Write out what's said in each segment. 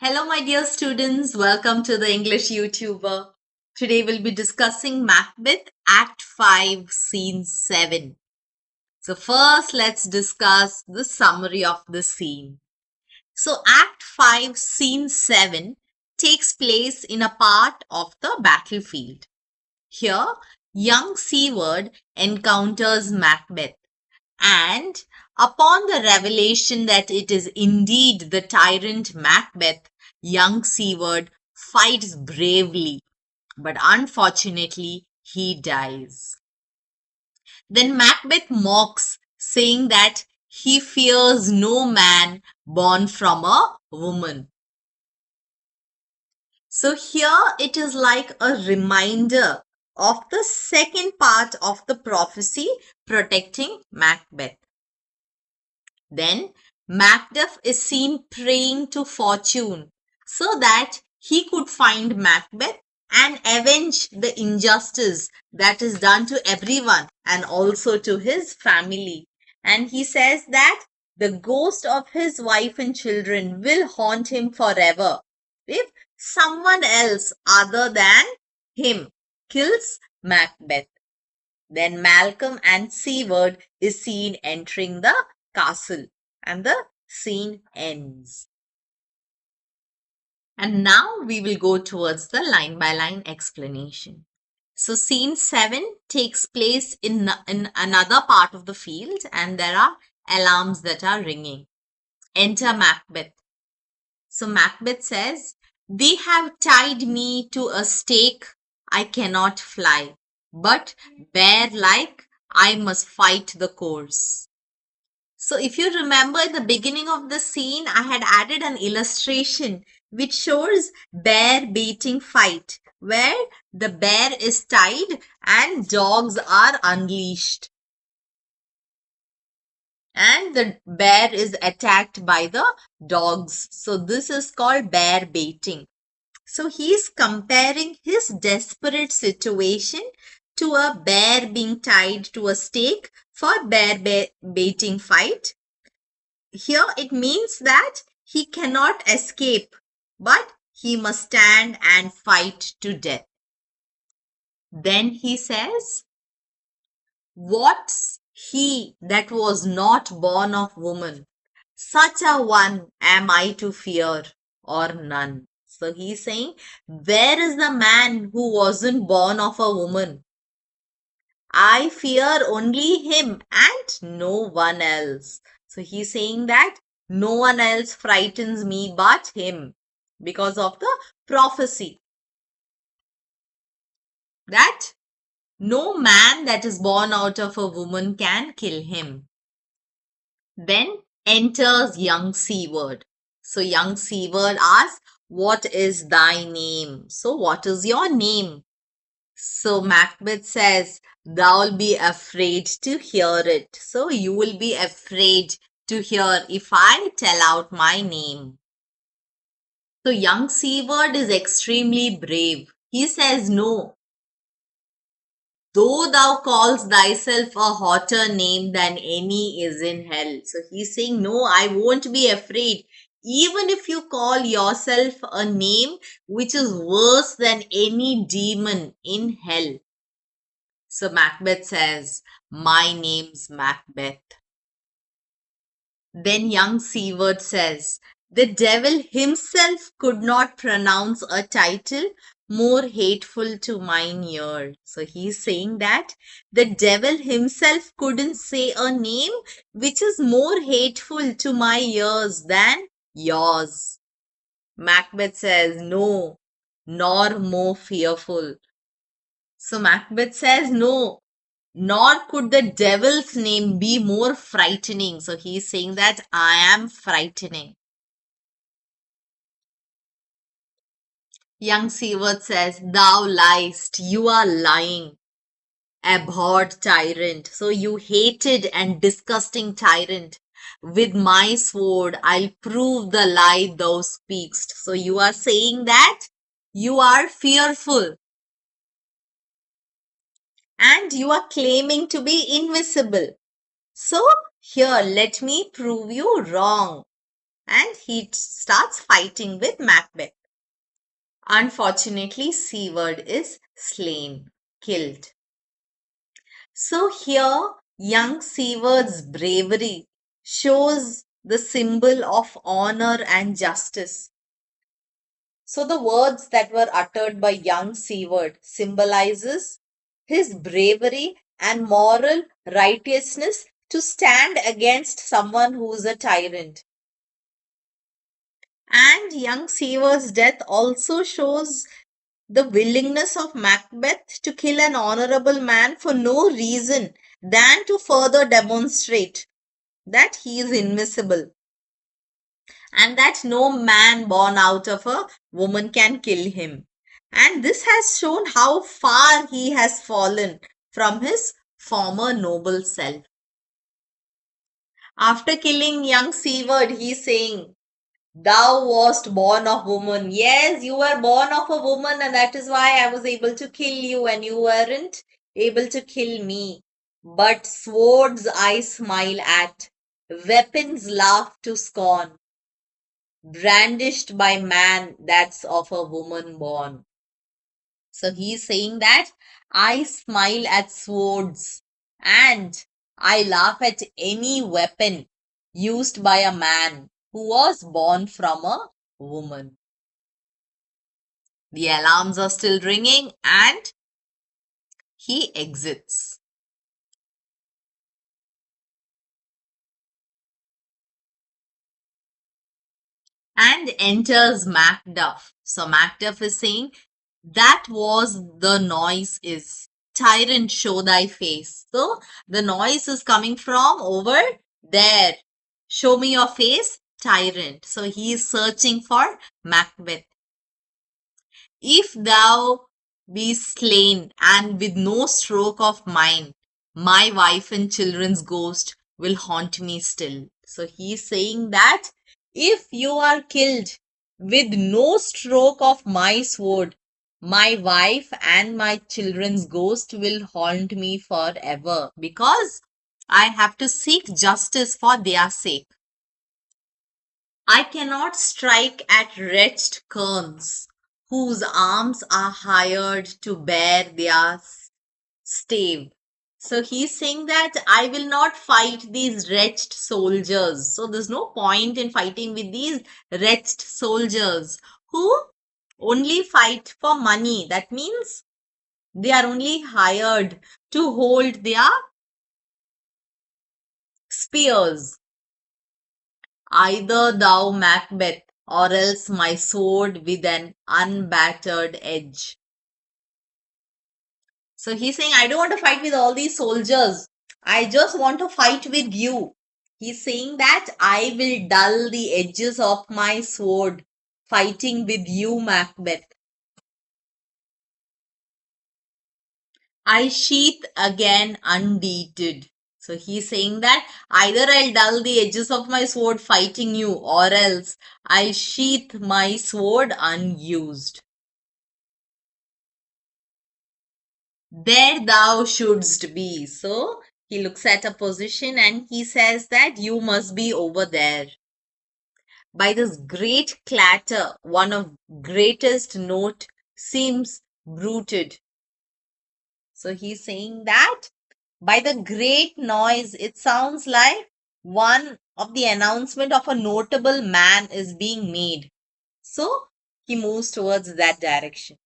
Hello, my dear students. Welcome to the English YouTuber. Today we'll be discussing Macbeth, Act 5, Scene 7. So, first, let's discuss the summary of the scene. So, Act 5, Scene 7 takes place in a part of the battlefield. Here, young Seward encounters Macbeth, and upon the revelation that it is indeed the tyrant Macbeth, young Seward fights bravely, but unfortunately he dies. Then Macbeth mocks, saying that he fears no man born from a woman. So here it is like a reminder of the second part of the prophecy protecting Macbeth. Then Macduff is seen praying to Fortune so that he could find Macbeth and avenge the injustice that is done to everyone and also to his family. And he says that the ghost of his wife and children will haunt him forever if someone else other than him kills Macbeth. Then Malcolm and Seward is seen entering the castle and the scene ends. And now we will go towards the line by line explanation. So scene 7 takes place in another part of the field and there are alarms that are ringing. Enter Macbeth. So Macbeth says, "They have tied me to a stake, I cannot fly, but bear like I must fight the course." So if you remember in the beginning of the scene, I had added an illustration which shows bear baiting fight, where the bear is tied and dogs are unleashed. And the bear is attacked by the dogs. So this is called bear baiting. So he is comparing his desperate situation to a bear being tied to a stake for bear baiting fight. Here it means that he cannot escape, but he must stand and fight to death. Then he says, "What's he that was not born of woman? Such a one am I to fear, or none." So he's saying, where is the man who wasn't born of a woman? I fear only him and no one else. So he's saying that no one else frightens me but him because of the prophecy that no man that is born out of a woman can kill him. Then enters young Seward. So young Seward asks, "What is thy name?" So what is your name? So Macbeth says, "Thou'll be afraid to hear it." So you will be afraid to hear if I tell out my name. So young Seward is extremely brave. He says, "No. Though thou calls thyself a hotter name than any is in hell." So he's saying, "No, I won't be afraid. Even if you call yourself a name which is worse than any demon in hell." So Macbeth says, "My name's Macbeth." Then young Seward says, "The devil himself could not pronounce a title more hateful to mine ear." So he's saying that the devil himself couldn't say a name which is more hateful to my ears than yours. Macbeth says, "No, nor more fearful." So Macbeth says, "No, nor could the devil's name be more frightening." So he's saying that I am frightening. Young Seward says, "Thou liest, you are lying, abhorred tyrant." So you hated and disgusting tyrant. With my sword, I'll prove the lie thou speakst. So you are saying that you are fearful. And you are claiming to be invisible. So here, let me prove you wrong. and he starts fighting with Macbeth. Unfortunately, Seward is slain, killed. So here, young Seward's bravery shows the symbol of honor and justice. So the words that were uttered by young Seward symbolizes his bravery and moral righteousness to stand against someone who is a tyrant. And young Seward's death also shows the willingness of Macbeth to kill an honorable man for no reason than to further demonstrate that he is invisible and that no man born out of a woman can kill him. And this has shown how far he has fallen from his former noble self. After killing young Seward, he is saying, "Thou wast born of woman." Yes, you were born of a woman, and that is why I was able to kill you, and you weren't able to kill me. But swords I smile at, weapons laugh to scorn, brandished by man that's of a woman born. So he's saying that I smile at swords and I laugh at any weapon used by a man who was born from a woman. The alarms are still ringing and he exits. And enters Macduff. So Macduff is saying, "That was the noise is. Tyrant, show thy face." So the noise is coming from over there. Show me your face, tyrant. So he is searching for Macbeth. "If thou be slain, and with no stroke of mine, my wife and children's ghost will haunt me still." So he is saying that if you are killed with no stroke of my sword, my wife and my children's ghost will haunt me forever because I have to seek justice for their sake. "I cannot strike at wretched kerns, whose arms are hired to bear their stave." So he's saying that I will not fight these wretched soldiers. So there's no point in fighting with these wretched soldiers who only fight for money. That means they are only hired to hold their spears. "Either thou, Macbeth, or else my sword with an unbattered edge." So he's saying, I don't want to fight with all these soldiers. I just want to fight with you. He's saying that I will dull the edges of my sword fighting with you, Macbeth. "I sheath again undeeded." So he's saying that either I'll dull the edges of my sword fighting you, or else I'll sheath my sword unused. "There thou shouldst be." So he looks at a position and he says that you must be over there. By this great clatter, one of greatest note seems bruited. So he's saying that by the great noise, it sounds like one of the announcement of a notable man is being made. So he moves towards that direction.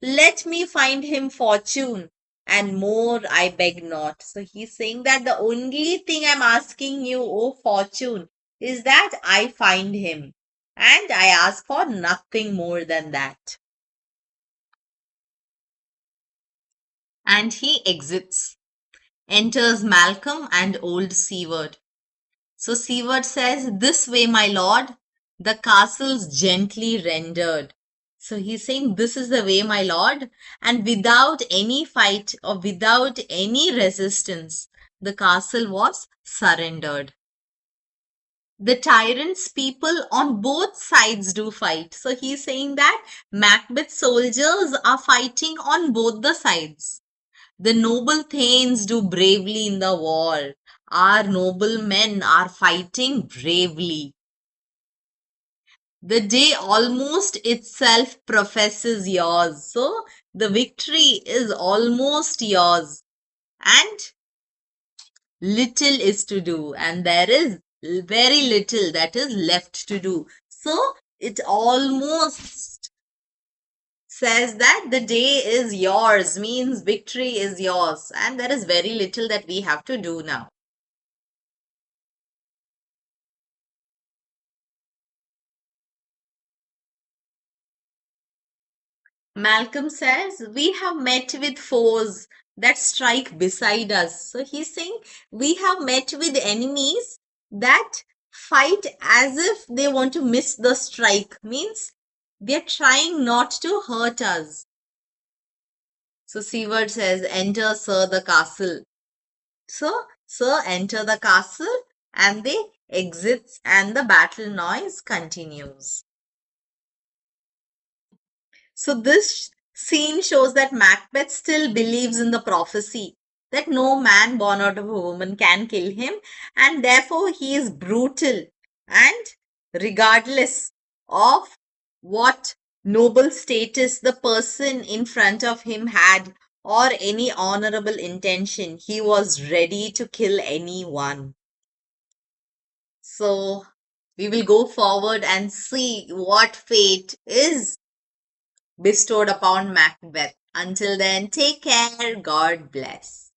"Let me find him fortune, and more I beg not." So he's saying that the only thing I'm asking you, O fortune, is that I find him. And I ask for nothing more than that. And he exits. Enters Malcolm and old Seward. So Seward says, "This way, my lord, the castle's gently rendered." So he's saying, "This is the way, my lord." And without any fight or without any resistance, the castle was surrendered. The tyrant's people on both sides do fight. So he's saying that Macbeth's soldiers are fighting on both the sides. The noble thanes do bravely in the war. Our noble men are fighting bravely. The day almost itself professes yours. So the victory is almost yours. And little is to do, and there is very little that is left to do. So it almost says that the day is yours, means victory is yours, and there is very little that we have to do now. Malcolm says, we have met with foes that strike beside us. So he's saying we have met with enemies that fight as if they want to miss the strike, means they're trying not to hurt us. So Seward says, enter, sir, the castle. So, sir, enter the castle, and they exits, and the battle noise continues. So this scene shows that Macbeth still believes in the prophecy that no man born out of a woman can kill him, and therefore he is brutal, and regardless of what noble status the person in front of him had or any honorable intention, he was ready to kill anyone. So we will go forward and see what fate is bestowed upon Macbeth. Until then, take care. God bless.